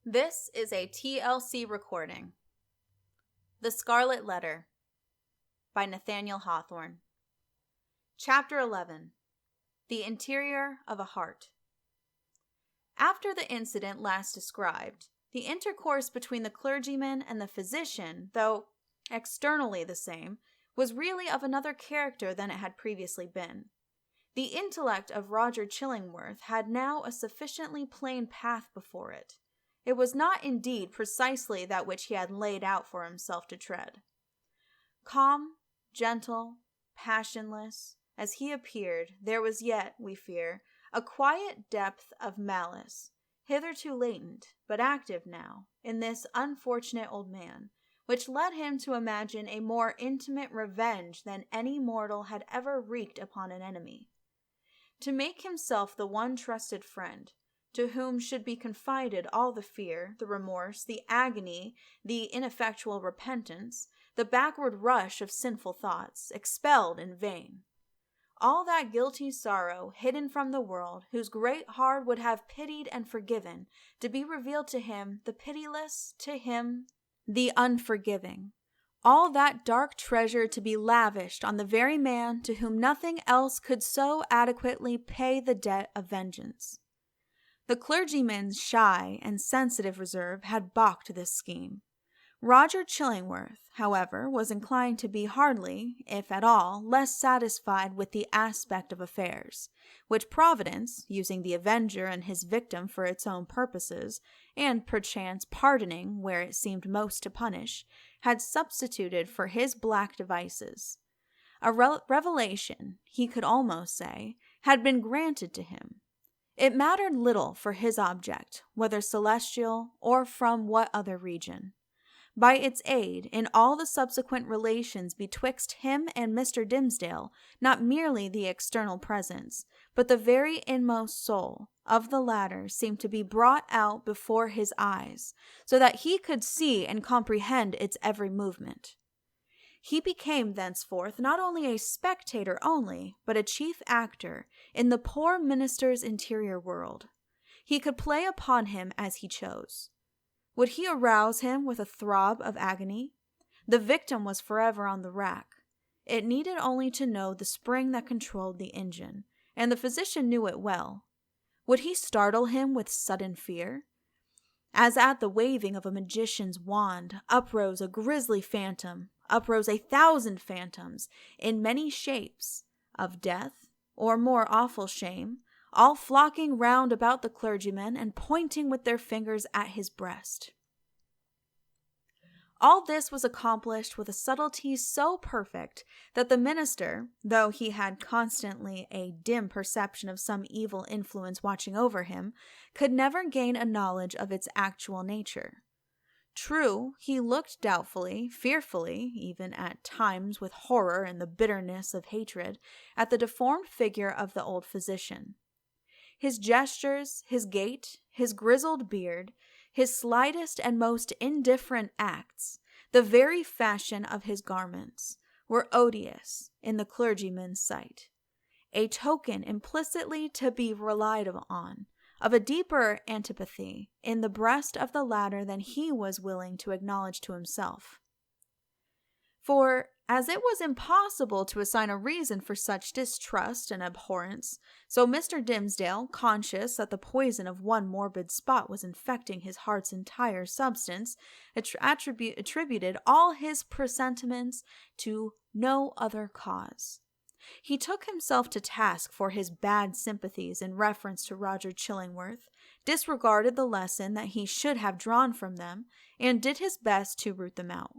This is a TLC recording. The Scarlet Letter by Nathaniel Hawthorne. Chapter 11. The Interior of a Heart. After the incident last described, the intercourse between the clergyman and the physician, though externally the same, was really of another character than it had previously been. The intellect of Roger Chillingworth had now a sufficiently plain path before it. It was not indeed precisely that which he had laid out for himself to tread. Calm, gentle, passionless, as he appeared, there was yet, we fear, a quiet depth of malice, hitherto latent, but active now, in this unfortunate old man, which led him to imagine a more intimate revenge than any mortal had ever wreaked upon an enemy. To make himself the one trusted friend, to whom should be confided all the fear, the remorse, the agony, the ineffectual repentance, the backward rush of sinful thoughts, expelled in vain. All that guilty sorrow hidden from the world, whose great heart would have pitied and forgiven, to be revealed to him, the pitiless, to him, the unforgiving. All that dark treasure to be lavished on the very man to whom nothing else could so adequately pay the debt of vengeance. The clergyman's shy and sensitive reserve had balked this scheme. Roger Chillingworth, however, was inclined to be hardly, if at all, less satisfied with the aspect of affairs, which Providence, using the avenger and his victim for its own purposes, and perchance pardoning where it seemed most to punish, had substituted for his black devices. A revelation, he could almost say, had been granted to him. It mattered little for his object, whether celestial or from what other region. By its aid, in all the subsequent relations betwixt him and Mr. Dimmesdale, not merely the external presence, but the very inmost soul of the latter seemed to be brought out before his eyes, so that he could see and comprehend its every movement. He became thenceforth not only a spectator only, but a chief actor in the poor minister's interior world. He could play upon him as he chose. Would he arouse him with a throb of agony? The victim was forever on the rack. It needed only to know the spring that controlled the engine, and the physician knew it well. Would he startle him with sudden fear? As at the waving of a magician's wand, uprose a grisly phantom, uprose 1,000 phantoms, in many shapes, of death, or more awful shame, all flocking round about the clergyman and pointing with their fingers at his breast. All this was accomplished with a subtlety so perfect that the minister, though he had constantly a dim perception of some evil influence watching over him, could never gain a knowledge of its actual nature. True, he looked doubtfully, fearfully, even at times with horror and the bitterness of hatred, at the deformed figure of the old physician. His gestures, his gait, his grizzled beard, his slightest and most indifferent acts, the very fashion of his garments, were odious in the clergyman's sight, a token implicitly to be relied on of a deeper antipathy in the breast of the latter than he was willing to acknowledge to himself. For, as it was impossible to assign a reason for such distrust and abhorrence, so Mr. Dimmesdale, conscious that the poison of one morbid spot was infecting his heart's entire substance, attributed all his presentiments to no other cause. He took himself to task for his bad sympathies in reference to Roger Chillingworth, disregarded the lesson that he should have drawn from them, and did his best to root them out.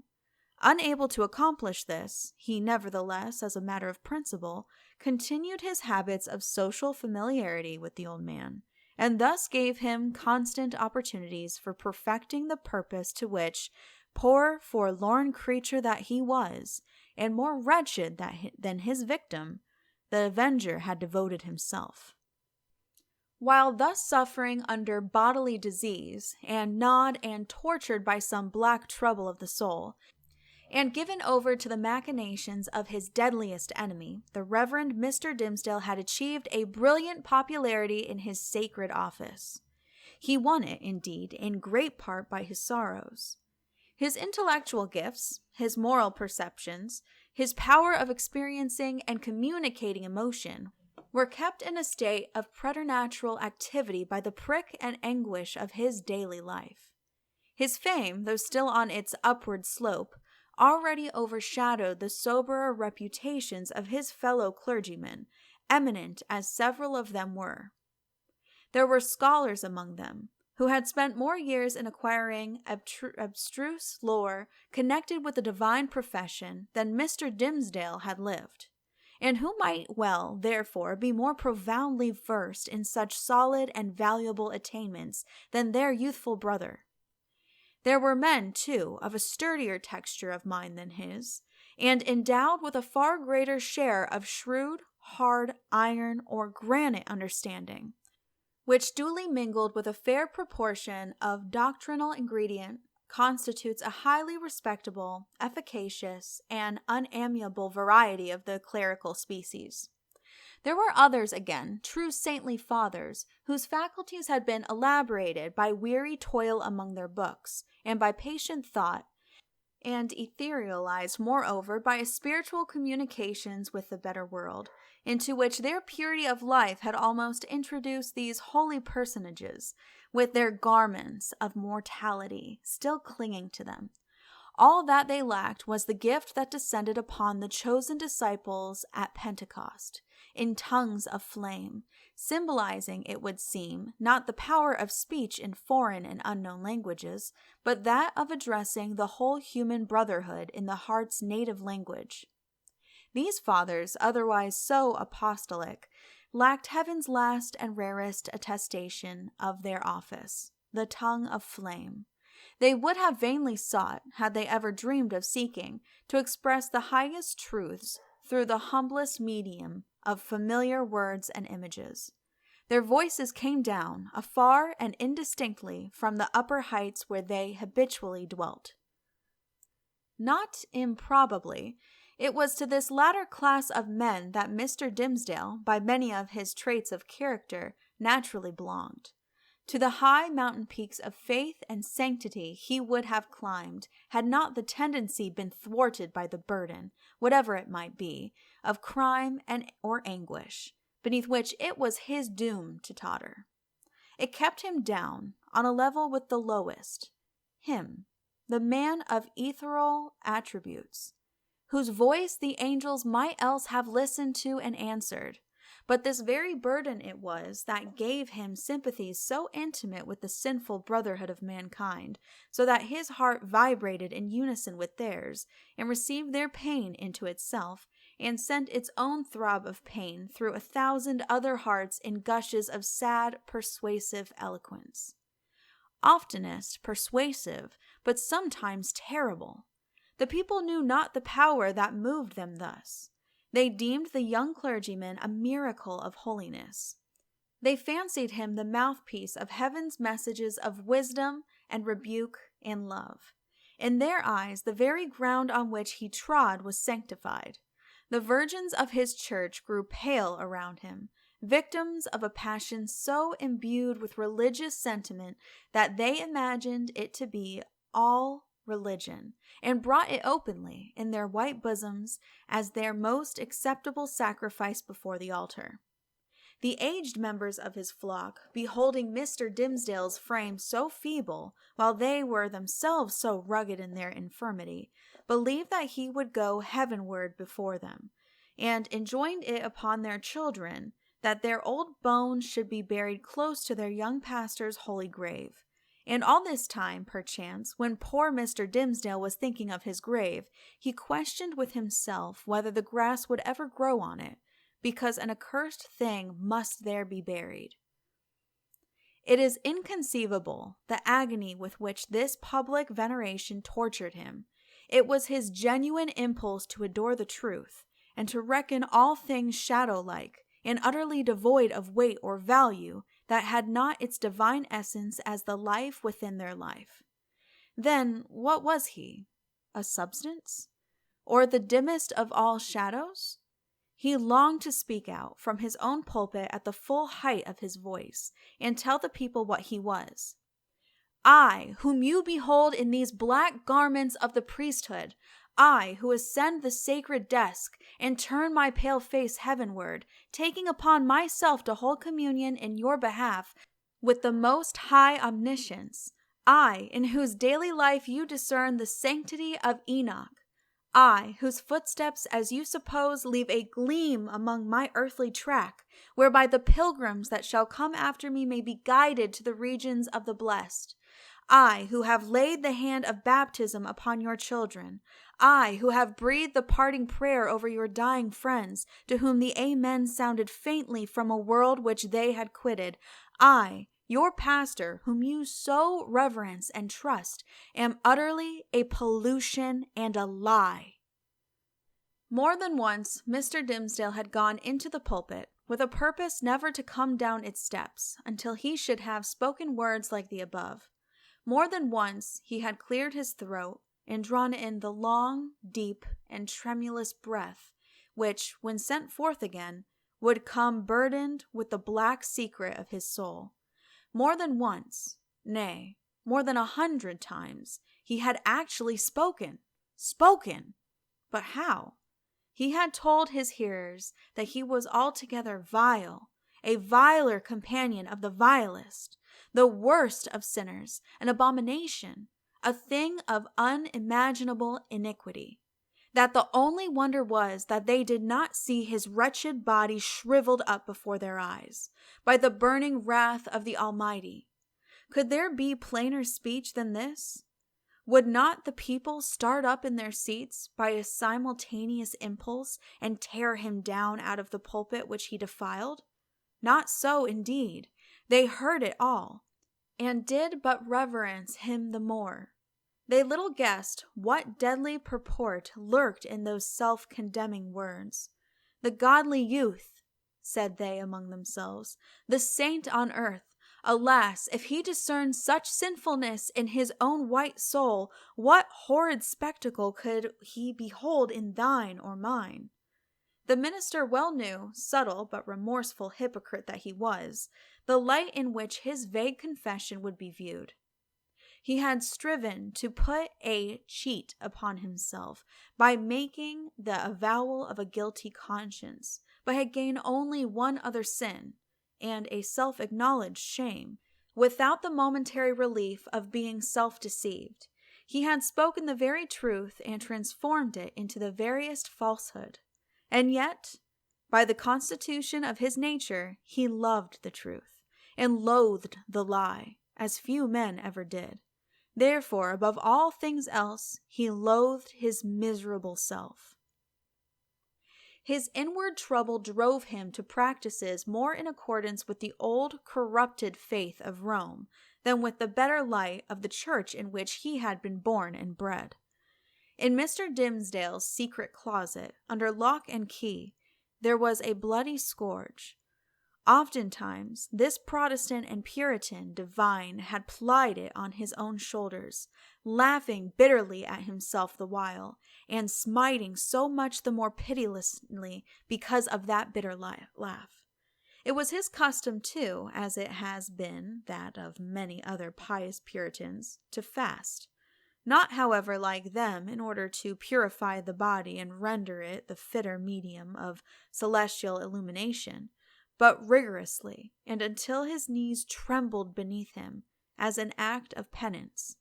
Unable to accomplish this, he nevertheless, as a matter of principle, continued his habits of social familiarity with the old man, and thus gave him constant opportunities for perfecting the purpose to which, poor forlorn creature that he was, and more wretched than his victim, the avenger had devoted himself. While thus suffering under bodily disease, and gnawed and tortured by some black trouble of the soul, and given over to the machinations of his deadliest enemy, the Reverend Mr. Dimmesdale had achieved a brilliant popularity in his sacred office. He won it, indeed, in great part by his sorrows. His intellectual gifts, his moral perceptions, his power of experiencing and communicating emotion were kept in a state of preternatural activity by the prick and anguish of his daily life. His fame, though still on its upward slope, already overshadowed the soberer reputations of his fellow clergymen, eminent as several of them were. There were scholars among them, who had spent more years in acquiring abstruse lore connected with the divine profession than Mr. Dimmesdale had lived, and who might well, therefore, be more profoundly versed in such solid and valuable attainments than their youthful brother. There were men, too, of a sturdier texture of mind than his, and endowed with a far greater share of shrewd, hard, iron, or granite understanding, which duly mingled with a fair proportion of doctrinal ingredient, constitutes a highly respectable, efficacious, and unamiable variety of the clerical species. There were others, again, true saintly fathers, whose faculties had been elaborated by weary toil among their books, and by patient thought, and etherealized, moreover, by spiritual communications with the better world, into which their purity of life had almost introduced these holy personages, with their garments of mortality still clinging to them. All that they lacked was the gift that descended upon the chosen disciples at Pentecost, in tongues of flame, symbolizing, it would seem, not the power of speech in foreign and unknown languages, but that of addressing the whole human brotherhood in the heart's native language. These fathers, otherwise so apostolic, lacked heaven's last and rarest attestation of their office, the tongue of flame. They would have vainly sought, had they ever dreamed of seeking, to express the highest truths through the humblest medium of familiar words and images. Their voices came down, afar and indistinctly, from the upper heights where they habitually dwelt. Not improbably, it was to this latter class of men that Mr. Dimmesdale, by many of his traits of character, naturally belonged. To the high mountain peaks of faith and sanctity he would have climbed, had not the tendency been thwarted by the burden, whatever it might be, of crime or anguish, beneath which it was his doom to totter. It kept him down, on a level with the lowest, him, the man of ethereal attributes, whose voice the angels might else have listened to and answered. But this very burden it was that gave him sympathies so intimate with the sinful brotherhood of mankind, so that his heart vibrated in unison with theirs, and received their pain into itself, and sent its own throb of pain through 1,000 other hearts in gushes of sad, persuasive eloquence. Oftenest persuasive, but sometimes terrible. The people knew not the power that moved them thus. They deemed the young clergyman a miracle of holiness. They fancied him the mouthpiece of heaven's messages of wisdom and rebuke and love. In their eyes, the very ground on which he trod was sanctified. The virgins of his church grew pale around him, victims of a passion so imbued with religious sentiment that they imagined it to be all religion, and brought it openly in their white bosoms as their most acceptable sacrifice before the altar. The aged members of his flock, beholding Mr. Dimmesdale's frame so feeble, while they were themselves so rugged in their infirmity, believed that he would go heavenward before them, and enjoined it upon their children that their old bones should be buried close to their young pastor's holy grave. And all this time, perchance, when poor Mr. Dimmesdale was thinking of his grave, he questioned with himself whether the grass would ever grow on it, because an accursed thing must there be buried. It is inconceivable the agony with which this public veneration tortured him. It was his genuine impulse to adore the truth, and to reckon all things shadow-like, and utterly devoid of weight or value, that had not its divine essence as the life within their life. Then what was he? a substance? Or the dimmest of all shadows? He longed to speak out from his own pulpit at the full height of his voice and tell the people what he was. I, whom you behold in these black garments of the priesthood, I, who ascend the sacred desk and turn my pale face heavenward, taking upon myself to hold communion in your behalf with the Most High Omniscience, I, in whose daily life you discern the sanctity of Enoch, I, whose footsteps, as you suppose, leave a gleam among my earthly track, whereby the pilgrims that shall come after me may be guided to the regions of the blessed. I, who have laid the hand of baptism upon your children. I, who have breathed the parting prayer over your dying friends, to whom the Amen sounded faintly from a world which they had quitted. I, your pastor, whom you so reverence and trust, am utterly a pollution and a lie. More than once, Mr. Dimmesdale had gone into the pulpit with a purpose never to come down its steps until he should have spoken words like the above. More than once he had cleared his throat and drawn in the long, deep, and tremulous breath, which, when sent forth again, would come burdened with the black secret of his soul. More than once, nay, more than 100 times, he had actually spoken. But how? He had told his hearers that he was altogether vile, a viler companion of the vilest, the worst of sinners, an abomination, a thing of unimaginable iniquity. That the only wonder was that they did not see his wretched body shriveled up before their eyes by the burning wrath of the Almighty. Could there be plainer speech than this? Would not the people start up in their seats by a simultaneous impulse and tear him down out of the pulpit which he defiled? Not so, indeed. They heard it all, and did but reverence him the more. They little guessed what deadly purport lurked in those self-condemning words. The godly youth, said they among themselves, the saint on earth, alas, if he discerned such sinfulness in his own white soul, what horrid spectacle could he behold in thine or mine? The minister well knew, subtle but remorseful hypocrite that he was, the light in which his vague confession would be viewed. He had striven to put a cheat upon himself by making the avowal of a guilty conscience, but had gained only one other sin, and a self-acknowledged shame, without the momentary relief of being self-deceived. He had spoken the very truth and transformed it into the veriest falsehood. And yet, by the constitution of his nature, he loved the truth, and loathed the lie, as few men ever did. Therefore, above all things else, he loathed his miserable self. His inward trouble drove him to practices more in accordance with the old corrupted faith of Rome than with the better light of the church in which he had been born and bred. In Mr. Dimmesdale's secret closet, under lock and key, there was a bloody scourge. Oftentimes, this Protestant and Puritan divine had plied it on his own shoulders, laughing bitterly at himself the while, and smiting so much the more pitilessly because of that bitter laugh. It was his custom, too, as it has been that of many other pious Puritans, to fast. Not, however, like them, in order to purify the body and render it the fitter medium of celestial illumination, but rigorously, and until his knees trembled beneath him, as an act of penance.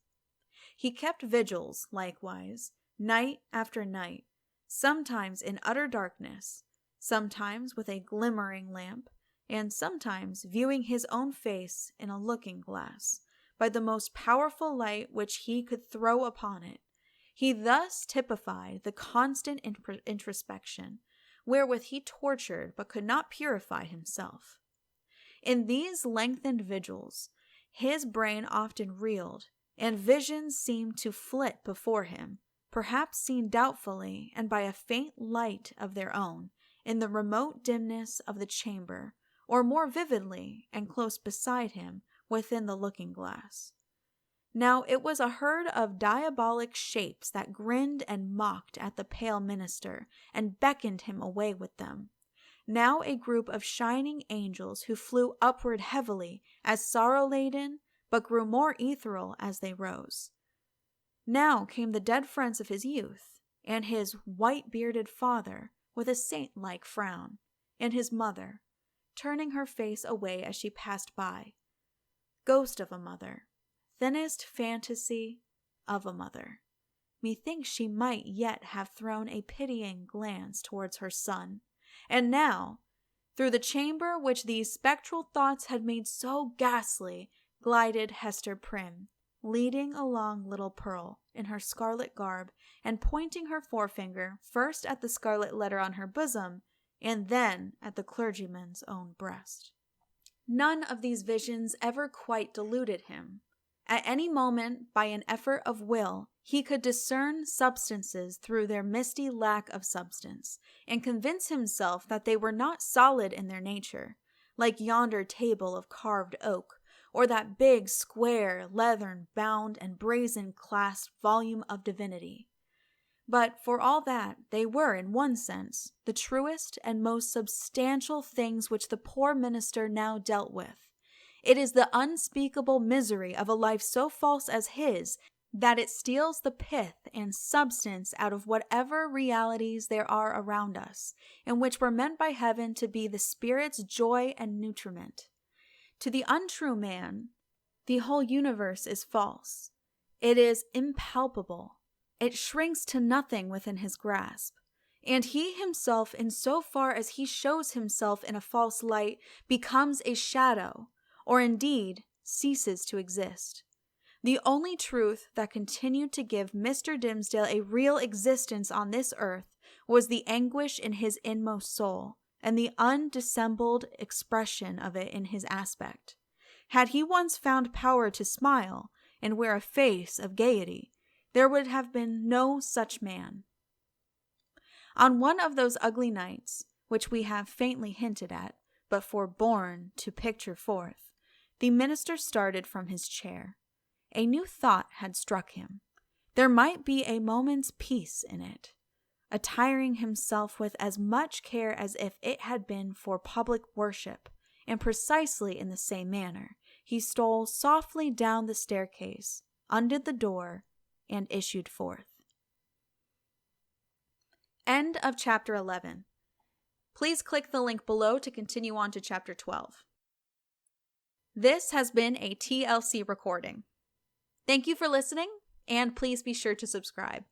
He kept vigils, likewise, night after night, sometimes in utter darkness, sometimes with a glimmering lamp, and sometimes viewing his own face in a looking-glass, by the most powerful light which he could throw upon it. He thus typified the constant introspection, wherewith he tortured but could not purify himself. In these lengthened vigils, his brain often reeled, and visions seemed to flit before him, perhaps seen doubtfully and by a faint light of their own, in the remote dimness of the chamber, or more vividly and close beside him, within the looking-glass. Now it was a herd of diabolic shapes that grinned and mocked at the pale minister and beckoned him away with them. Now a group of shining angels who flew upward heavily as sorrow-laden, but grew more ethereal as they rose. Now came the dead friends of his youth, and his white-bearded father with a saint-like frown, and his mother, turning her face away as she passed by. Ghost of a mother, thinnest fantasy of a mother. Methinks she might yet have thrown a pitying glance towards her son. And now, through the chamber which these spectral thoughts had made so ghastly, glided Hester Prynne, leading along little Pearl in her scarlet garb and pointing her forefinger first at the scarlet letter on her bosom and then at the clergyman's own breast. None of these visions ever quite deluded him. At any moment, by an effort of will, he could discern substances through their misty lack of substance, and convince himself that they were not solid in their nature, like yonder table of carved oak, or that big, square, leathern-bound and brazen-clasped volume of divinity. But for all that, they were, in one sense, the truest and most substantial things which the poor minister now dealt with. It is the unspeakable misery of a life so false as his that it steals the pith and substance out of whatever realities there are around us, and which were meant by heaven to be the spirit's joy and nutriment. To the untrue man, the whole universe is false. It is impalpable. It shrinks to nothing within his grasp. And he himself, in so far as he shows himself in a false light, becomes a shadow, or indeed ceases to exist. The only truth that continued to give Mr. Dimmesdale a real existence on this earth was the anguish in his inmost soul, and the undissembled expression of it in his aspect. Had he once found power to smile and wear a face of gaiety, there would have been no such man. On one of those ugly nights, which we have faintly hinted at, but forborne to picture forth, the minister started from his chair. A new thought had struck him. There might be a moment's peace in it. Attiring himself with as much care as if it had been for public worship, and precisely in the same manner, he stole softly down the staircase, undid the door, and issued forth. End of chapter 11. Please click the link below to continue on to chapter 12. This has been a TLC recording. Thank you for listening, and please be sure to subscribe.